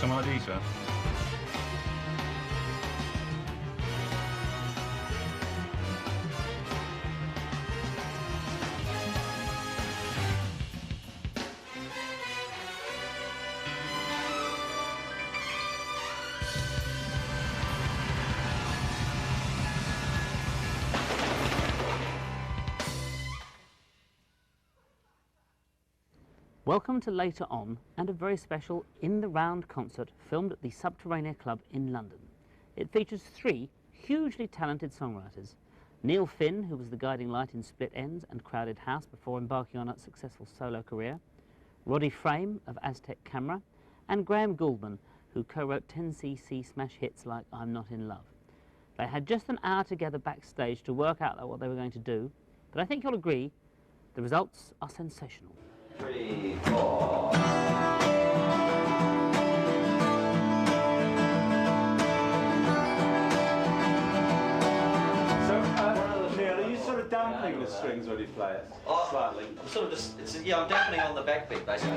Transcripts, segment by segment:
some ID, sir? Welcome to Later On, and a very special In the Round concert filmed at the Subterranea Club in London. It features 3 hugely talented songwriters: Neil Finn, who was the guiding light in Split Enz and Crowded House before embarking on a successful solo career, Roddy Frame of Aztec Camera, and Graham Gouldman, who co-wrote 10cc smash hits like I'm Not in Love. They had just an hour together backstage to work out what they were going to do, but I think you'll agree the results are sensational. 3, 4. Neil, are you sort of dampening the strings when you play it? Oh, slightly. I'm sort of just, yeah, I'm dampening on the backbeat basically.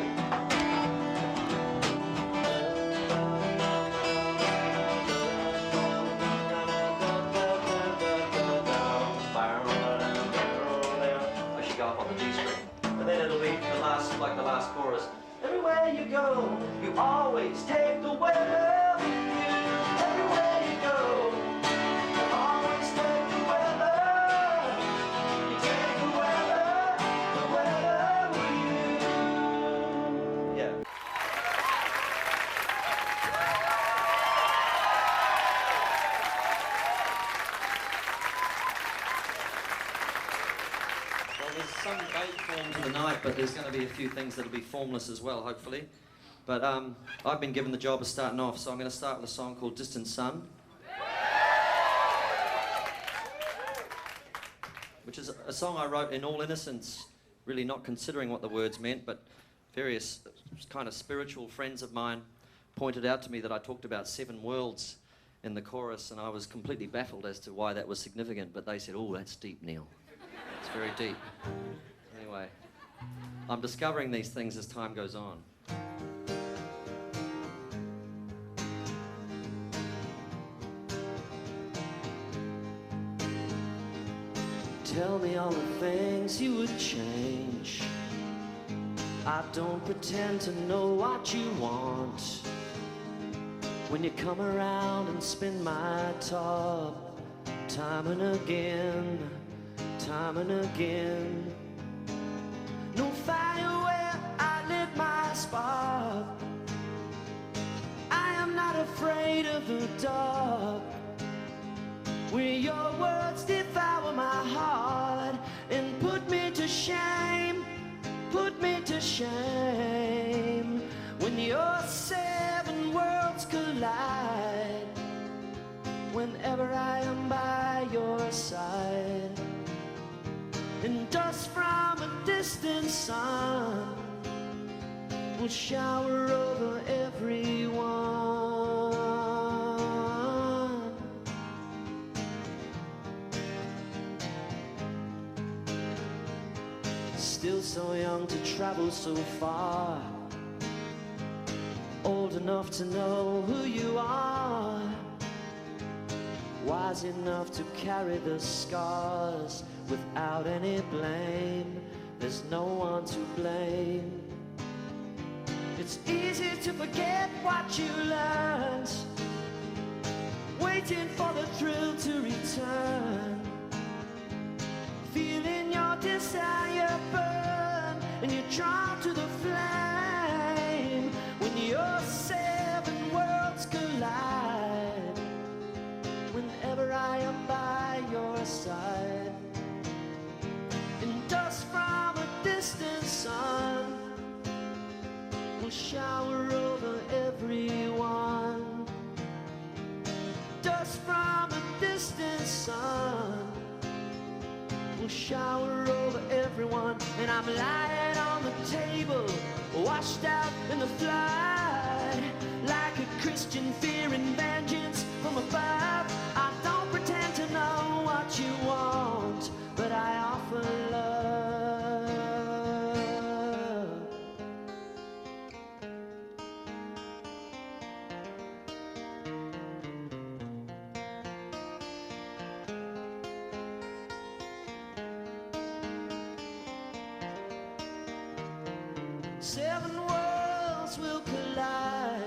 I should go up on the G string. And then it'll be the last, like the last chorus. Everywhere you go, you always take the weather with you. Everywhere you go, you always take the weather. You take the weather with you. Yeah. Well, there's some great form to the night, but there's going to be a few things that'll be formless as well, hopefully. But I've been given the job of starting off, so I'm going to start with a song called Distant Sun, which is a song I wrote in all innocence, really not considering what the words meant, but various kind of spiritual friends of mine pointed out to me that I talked about 7 worlds in the chorus, and I was completely baffled as to why that was significant, but they said, oh, that's deep, Neil. It's very deep. Anyway, I'm discovering these things as time goes on. Tell me all the things you would change. I don't pretend to know what you want. When you come around and spin my top, time and again, time and again. No fire where I lit my spark. I am not afraid of the dark. Where your words devour my heart and put me to shame, put me to shame. When your 7 worlds collide, whenever I am by your side, and dust from a distant sun will shower over everyone. Still so young to travel so far, old enough to know who you are, wise enough to carry the scars without any blame. There's no one to blame. It's easy to forget what you learned, waiting for the thrill to return, feeling your desire burn, and you're drawn to the flame. When your 7 worlds collide, whenever I am by your side, and dust from a distant sun will shower over everyone. Dust from a distant sun will shower over everyone. And I'm lying on the table, washed out in the flood, like a Christian fearing vengeance from above. I don't pretend to know what you want, but I offer love. 7 worlds will collide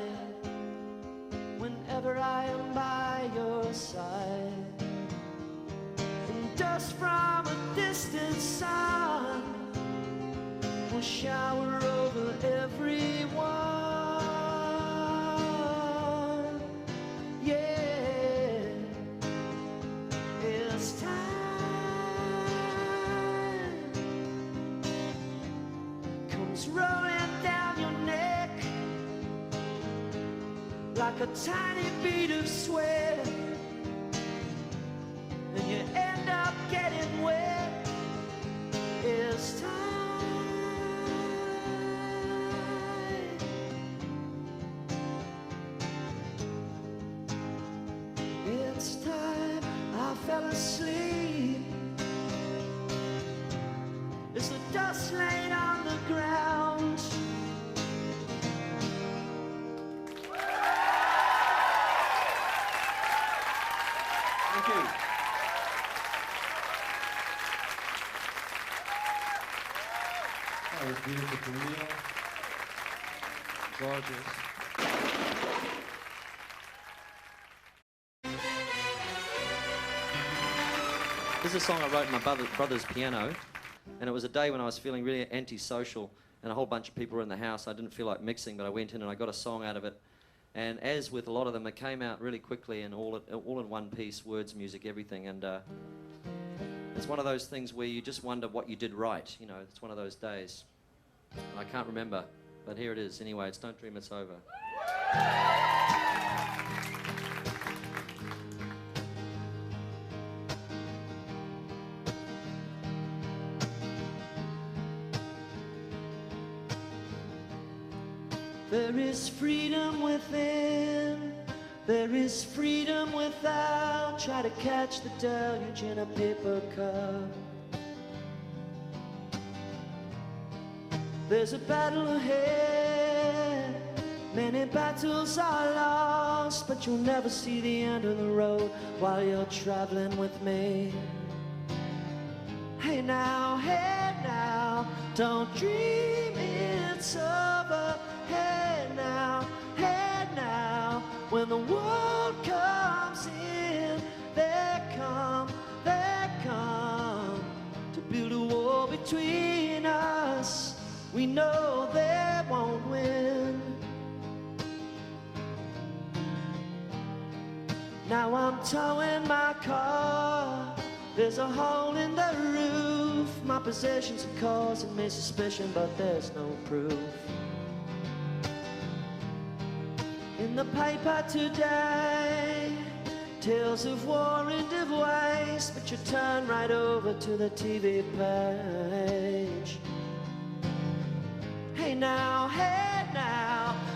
whenever I am by your side. And dust from a distant sun will shower over everyone. Yeah, it's time comes rolling down your neck like a tiny bead of sweat, and you end up getting wet. It's time. It's time I fell asleep. It's the dust laid on the ground. Thank you. That was beautiful, Korea. Gorgeous. This is a song I wrote on my brother's piano, and it was a day when I was feeling really antisocial, and a whole bunch of people were in the house. I didn't feel like mixing, but I went in and I got a song out of it. And as with a lot of them, it came out really quickly and all in one piece, words, music, everything. And it's one of those things where you just wonder what you did right. You know, it's one of those days. I can't remember, but here it is. Anyway, it's Don't Dream It's Over. There is freedom within, there is freedom without. Try to catch the deluge in a paper cup. There's a battle ahead, many battles are lost, but you'll never see the end of the road while you're traveling with me. Hey now, don't dream it's over. Hey now, when the world comes in, they come to build a wall between us. We know they won't win. Now I'm towing my car, there's a hole in the roof. My possessions are causing me suspicion, but there's no proof. In the paper today, tales of war and of waste, but you turn right over to the TV page. Hey now,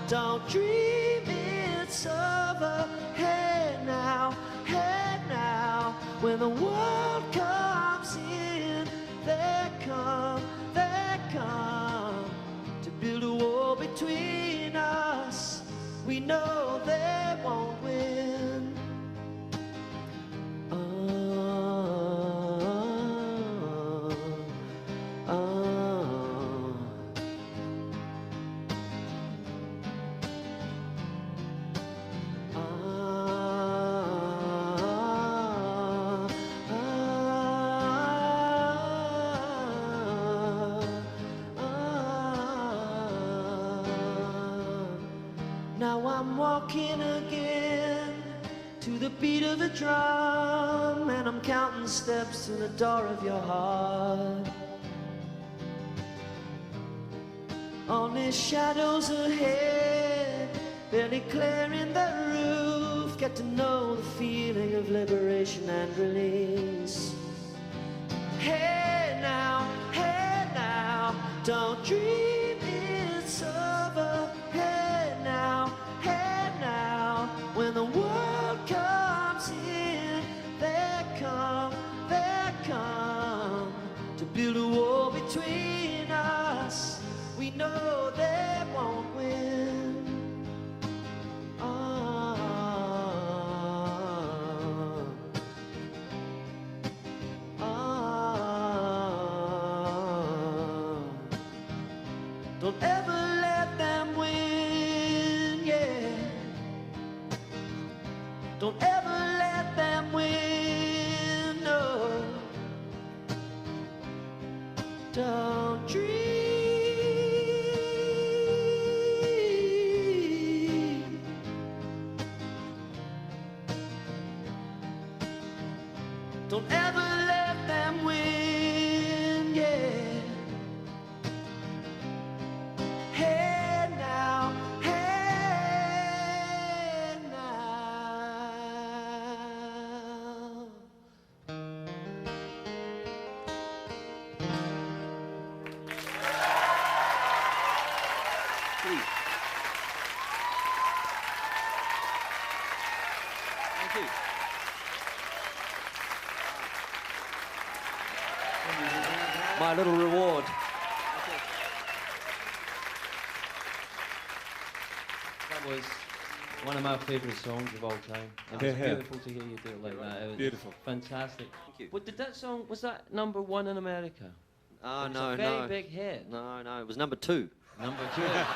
don't dream it's over. Hey now, when the world comes in, they come to build a wall between us. We know they won't win. Now I'm walking again to the beat of a drum, and I'm counting steps to the door of your heart. Only shadows ahead, barely clearing the roof. Get to know the feeling of liberation and release. Hey now, don't dream it's over. Hey now, when the world comes in, they come to build a wall between us. We know they won't win. Don't ever Don't ever let them win, no. Don't dream. Don't ever let them win, yeah. Hey now, hey now. Please. Thank you. My little reward. That was one of my favourite songs of all time. It was beautiful to hear you do it like that. It was Beautiful. fantastic. Thank you. But did that song, was that #1 in America? Oh, It was no, a very no. big hit. No, it was number 2. Number 2. Number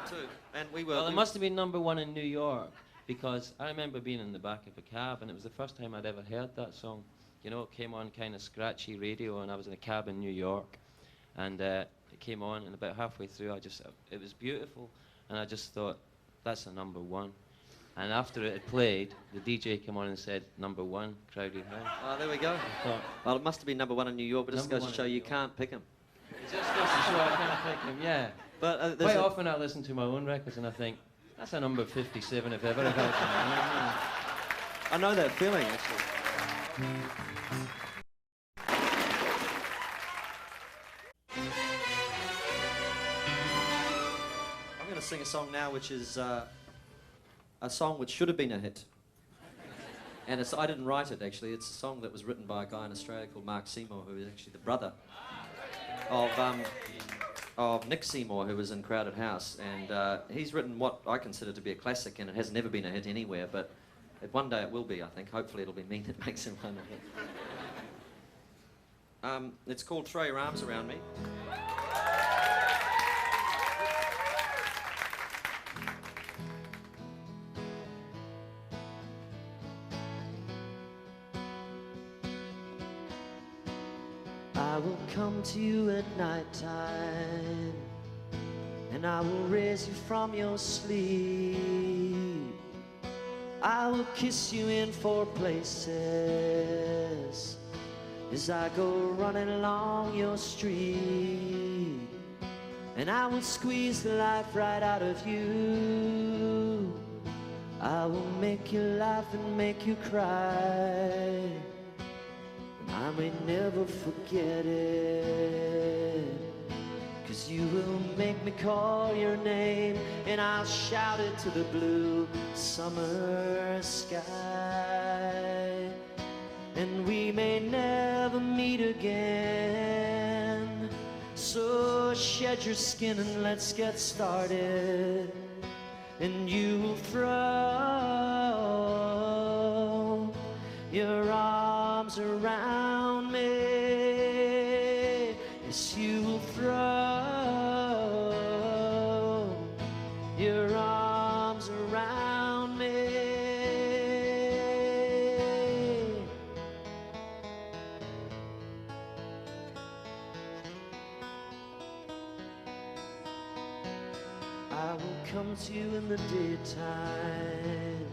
2. And we were... Well, it must have been #1 in New York, because I remember being in the back of a cab, and it was the first time I'd ever heard that song. You know, it came on kind of scratchy radio, and I was in a cab in New York, and it came on, and about halfway through, it was beautiful, and I just thought, that's a #1. And after it had played, the DJ came on and said, #1, Crowded House. Oh, there we go. I thought, Well, it must have been #1 in New York, but it just Number goes to one show in you New can't pick them. it just goes to show I can't pick them, yeah. But there's Quite a- often I listen to my own records and I think, that's a number 57 if ever I got I know that feeling, actually. I'm going to sing a song now which is a song which should have been a hit. And I didn't write it, actually. It's a song that was written by a guy in Australia called Mark Seymour, who is actually the brother of Nick Seymour, who was in Crowded House. And he's written what I consider to be a classic, and it has never been a hit anywhere, but one day it will be, I think. Hopefully it'll be me that makes him one a hit. It's called Throw Your Arms Around Me. I will come to you at night time, and I will raise you from your sleep. I will kiss you in 4 places as I go running along your street, and I will squeeze the life right out of you. I will make you laugh and make you cry, I may never forget it, 'cause you will make me call your name, and I'll shout it to the blue summer sky. And we may never meet again, so shed your skin and let's get started. And you will throw your arms around me. Yes, you will throw your arms around me. I will come to you in the daytime,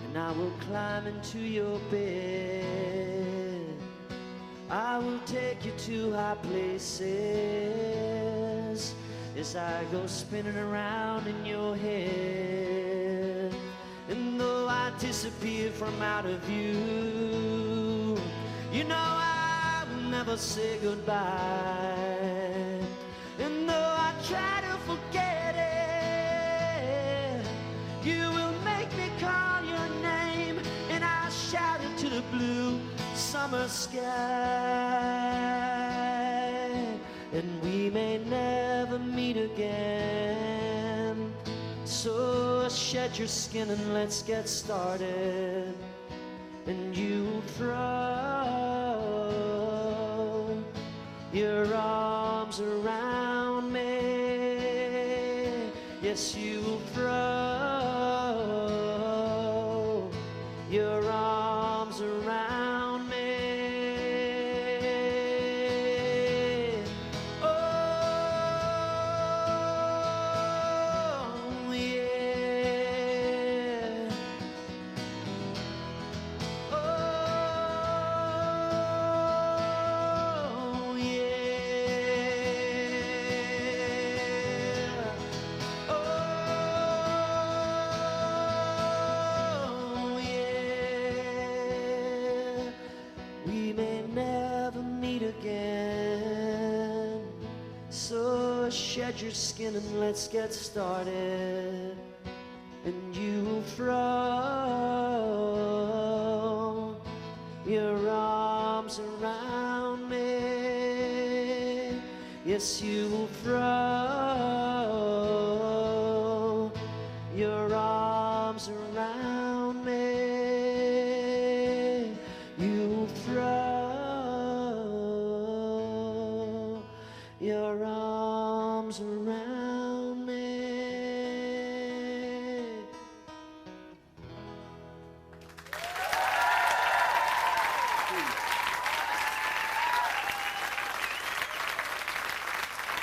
and I will climb into your bed. I will take you to high places as I go spinning around in your head. And though I disappear from out of view, you know I will never say goodbye. And though I try to forget it, you will make me call your name, and I'll shout it to the blue summer sky. And we may never meet again, so shed your skin and let's get started. And you throw your arms around me. Yes, you will throw So shed your skin and let's get started. And you throw your arms around me. Yes, you will throw your arms around me. You will throw your arms around me.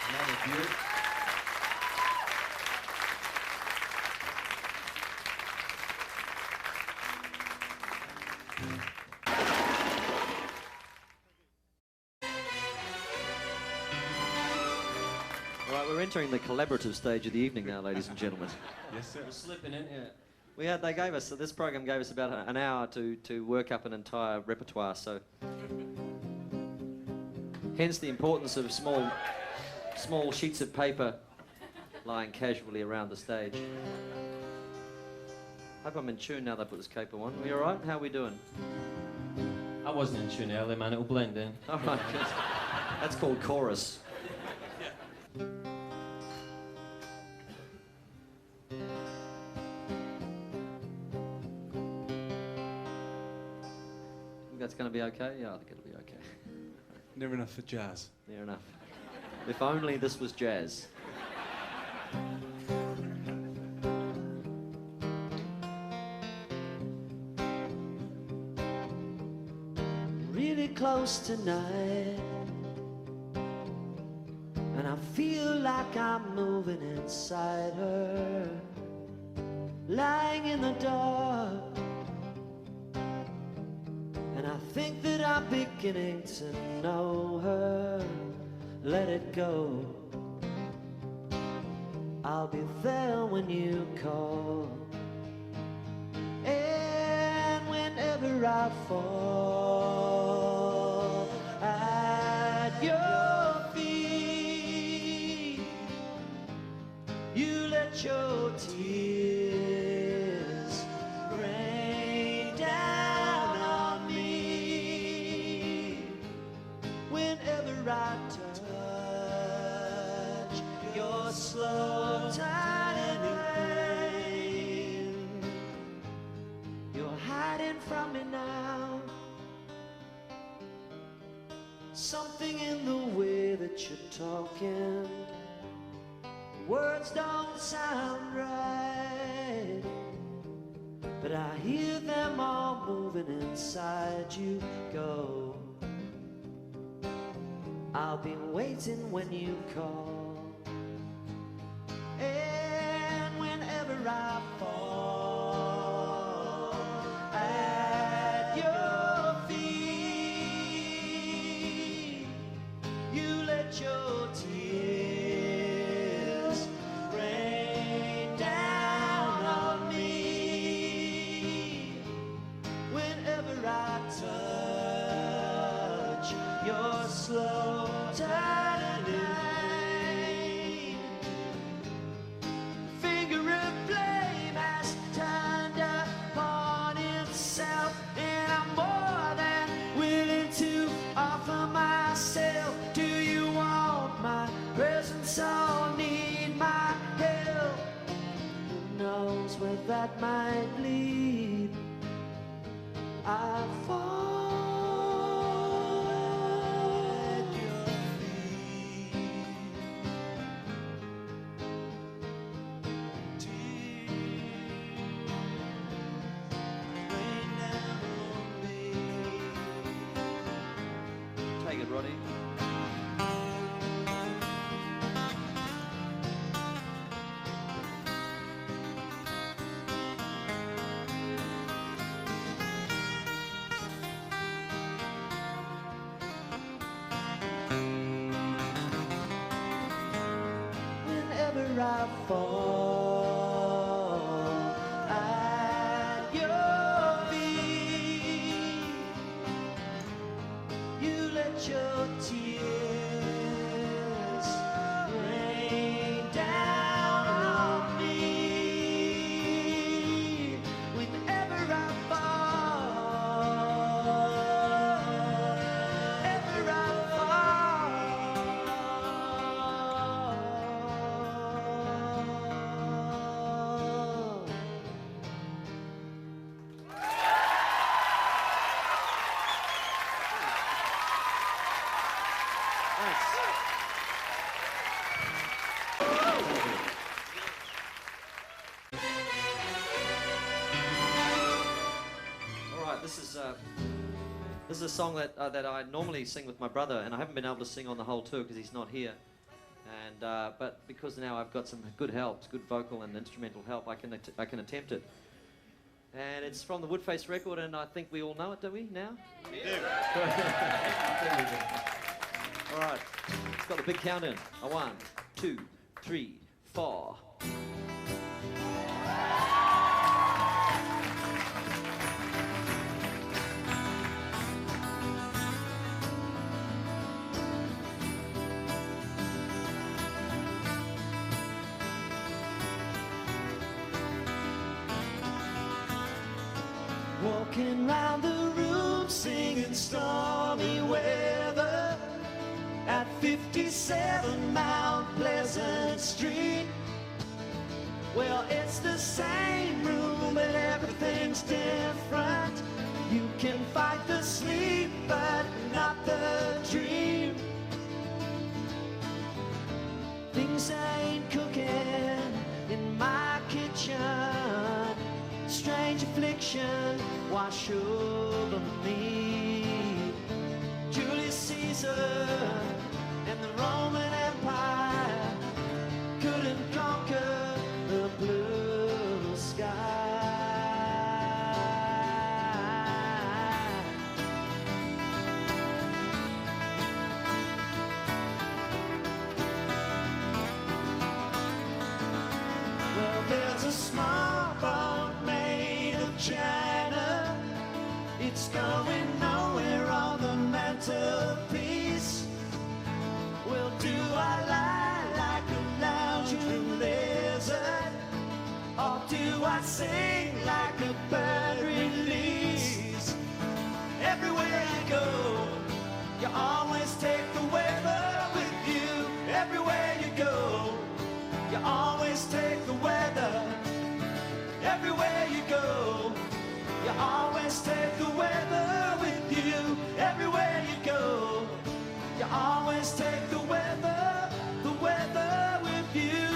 Another beaut. All right, we're entering the collaborative stage of the evening now, ladies and gentlemen. Yes, sir. We're slipping into it. They gave us, this program gave us about an hour to work up an entire repertoire, so hence the importance of small sheets of paper lying casually around the stage. Hope I'm in tune now they put this capo on. Are you all right? How are we doing? I wasn't in tune earlier, man. It'll blend in. All right, good. That's called chorus. Think that's going to be okay? Yeah, I think it'll be okay. Never enough for jazz. Near enough. If only this was jazz. Really close tonight, and I feel like I'm moving inside her, lying in the dark, and I think that I'm beginning to know her. Let it go, I'll be there when you call, and whenever I fall at your feet, you let your tears rain down on me. Whenever I touch your slow tiny hand, you're hiding from me now. Something in the way that you're talking, words don't sound right, but I hear them all moving inside you. Go, I'll be waiting when you call, and whenever I fall at your feet, you let your tears rain down on me. Whenever I touch your slow tiny hand, finger of flame has turned upon itself, and I'm more than willing to offer myself. Do you want my presence or need my help? Who knows where that might lead? I fall at your feet. Tears rain down on me. Take it, Roddy. Whenever I fall at your feet, you let your tears All right, this is a song that I normally sing with my brother, and I haven't been able to sing on the whole tour because he's not here. And but because now I've got some good help, good vocal and instrumental help, I can attempt it. And it's from the Woodface record, and I think we all know it, do we, now? We do. All right, it's got the big countdown. A 1, 2, 3, 4. Walking round the room singing stormy weather at 57 Mount Pleasant Street. Well, it's the same room, but everything's different. You can fight the sleep, but not the dream. Things ain't cooking in my kitchen. Strange affliction wash over me. Julius Caesar and the Roman Empire couldn't conquer the blue sky. Well, there's a small boat China, it's going nowhere on the mantelpiece. Well, do I lie like a lounging lizard, or do I sing like a bird release? Everywhere you go, you always take the weather with you. Everywhere you go, you always take the weather. Everywhere you go, you always take the weather with you. Everywhere you go, you always take the weather with you.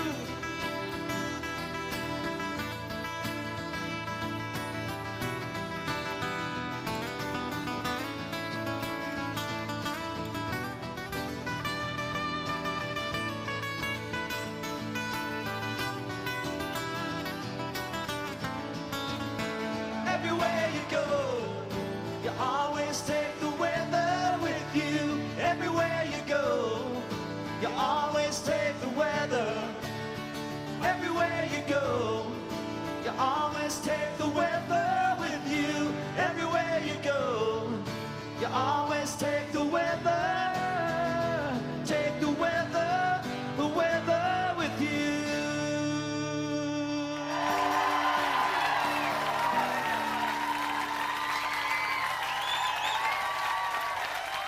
Everywhere you go, you always take the weather with you. Everywhere you go, you always take the weather. Everywhere you go, you always take the weather with you. Everywhere you go, you always take the weather. Take the weather with you.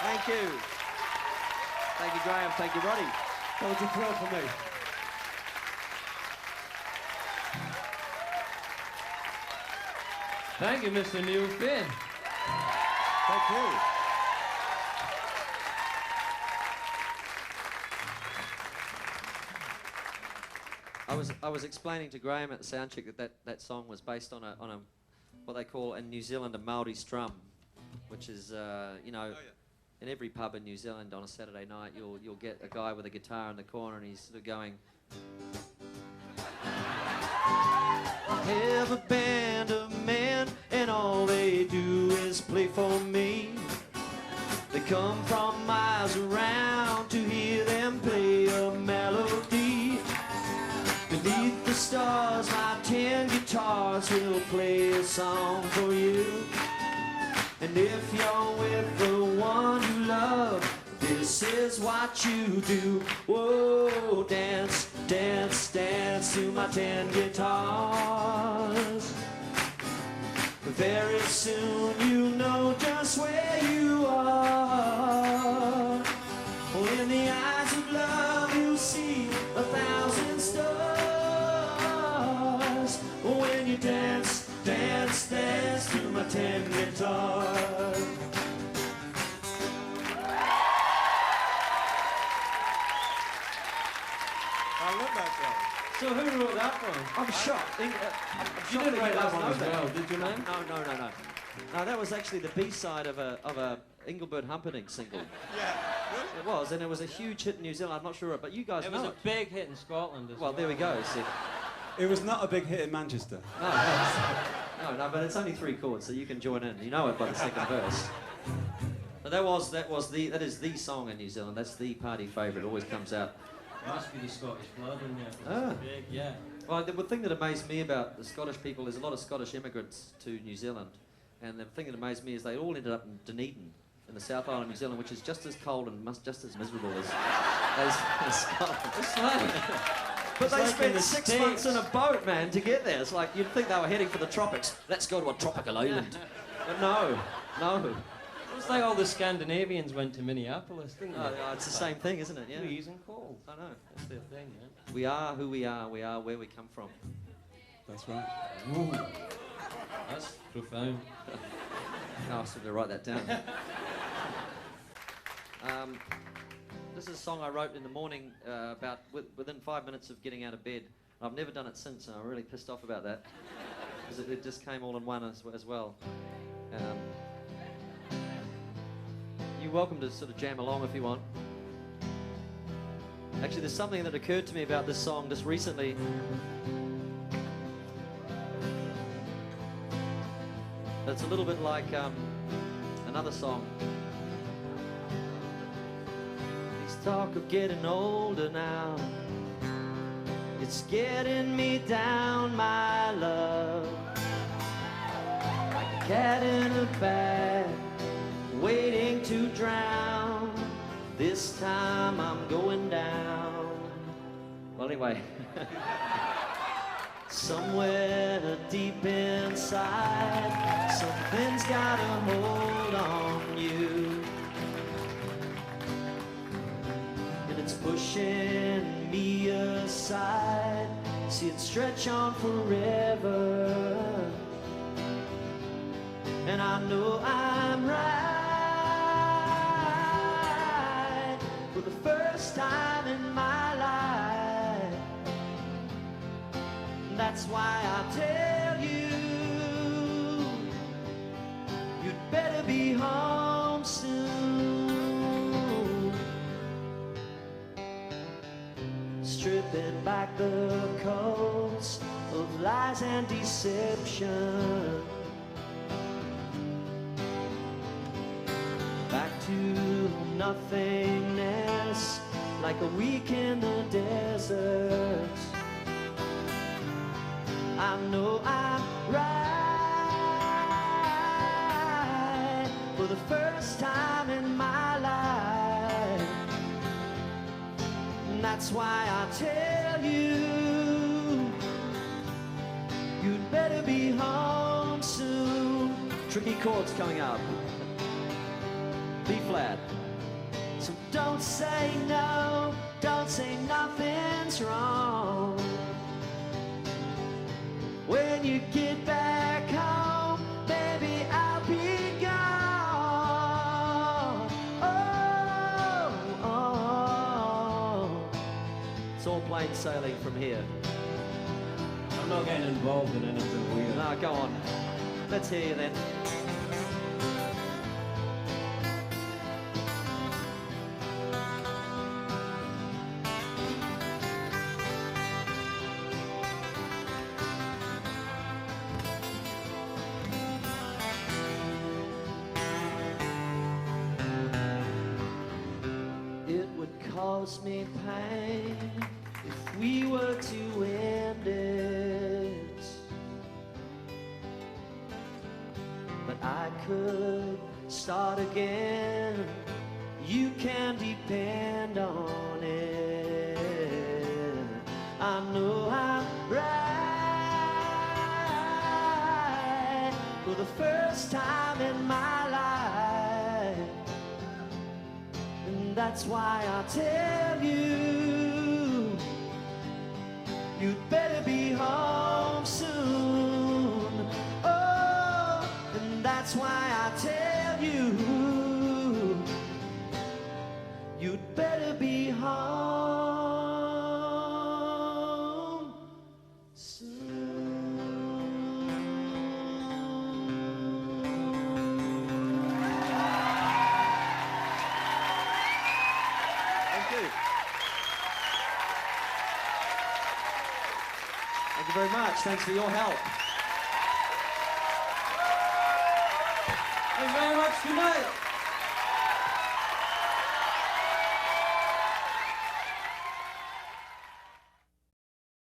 Thank you. Thank you, Graham. Thank you, Roddy. That was a thrill for me. Thank you, Mr. Neil Finn. Thank you. I was explaining to Graham at the soundcheck that song was based on a what they call in New Zealand a Māori strum, which is in every pub in New Zealand on a Saturday night you'll get a guy with a guitar in the corner and he's sort of going. I have a band of men and all they do is play for me. They come from miles around to hear them play a melody. Beneath the stars, my 10 guitars will play a song for you. And if you're with the one you love, this is what you do. Whoa, dance, dance, dance to my 10 guitars. Very soon you'll know just where you are. Oh, in the eyes of love you'll see 1,000 stars. When you dance, dance, dance to my 10 guitars. love that song. So who wrote that one? I'm shocked. I'm You shocked didn't write guys that one know as well, did you, man? No. No, that was actually the B-side of a Engelbert Humperdinck single. Yeah. It was, and it was a huge hit in New Zealand. I'm not sure, but you guys It know was a it. big hit in Scotland as well. Well, there we go. See. It was not a big hit in Manchester. No, but it's only 3 chords, so you can join in. You know it by the second verse. But that is the song in New Zealand. That's the party favourite. It always comes out. Must be the Scottish blood in there. 'Cause Ah. it's big, yeah. Well, the thing that amazed me about the Scottish people, there's a lot of Scottish immigrants to New Zealand, and the thing that amazed me is they all ended up in Dunedin, in the South Island of New Zealand, which is just as cold and just as miserable as Scotland. It's like, But it's they like in spent the 6 States. months in a boat, man, to get there. It's like you'd think they were heading for the tropics. Let's go to a tropical island. But no. It's like all the Scandinavians went to Minneapolis, didn't they? It's the same thing, isn't it? Yeah. Freezing cold. I know. That's their thing, man. We are who we are. We are where we come from. That's right. Ooh. That's profound. Oh, I was going to write that down. This is a song I wrote in the morning within 5 minutes of getting out of bed. I've never done it since, and I'm really pissed off about that. Because it just came all in one as well. You're welcome to sort of jam along if you want. Actually, there's something that occurred to me about this song just recently. It's a little bit like another song. There's talk of getting older now. It's getting me down, my love. Like a cat in a bag, waiting to drown. This time I'm going down. Well, anyway. Somewhere deep inside, something's got a hold on you, and it's pushing me aside. See it stretch on forever, and I know I'm right for the first time in my life. That's why I tell you, you'd better be home soon. Stripping back the coats of lies and deception, back to nothingness, like a week in the desert. I know I'm right for the first time in my life. And that's why I tell you, you'd better be home soon. Tricky chords coming up. B flat. So don't say no, don't say nothing's wrong. When you get back home, baby, I'll be gone. Oh. It's all plain sailing from here. I'm not getting involved in anything weird. No, go on. Let's hear you then. Cause me pain if we were to end it, but I could start again. You can depend on it. I know I'm right for the first time in my life. That's why I tell you, you'd better be home soon. Oh, and that's why I tell you, you'd better be home you. Thank you very much. Thanks for your help. Thank you very much. Good night.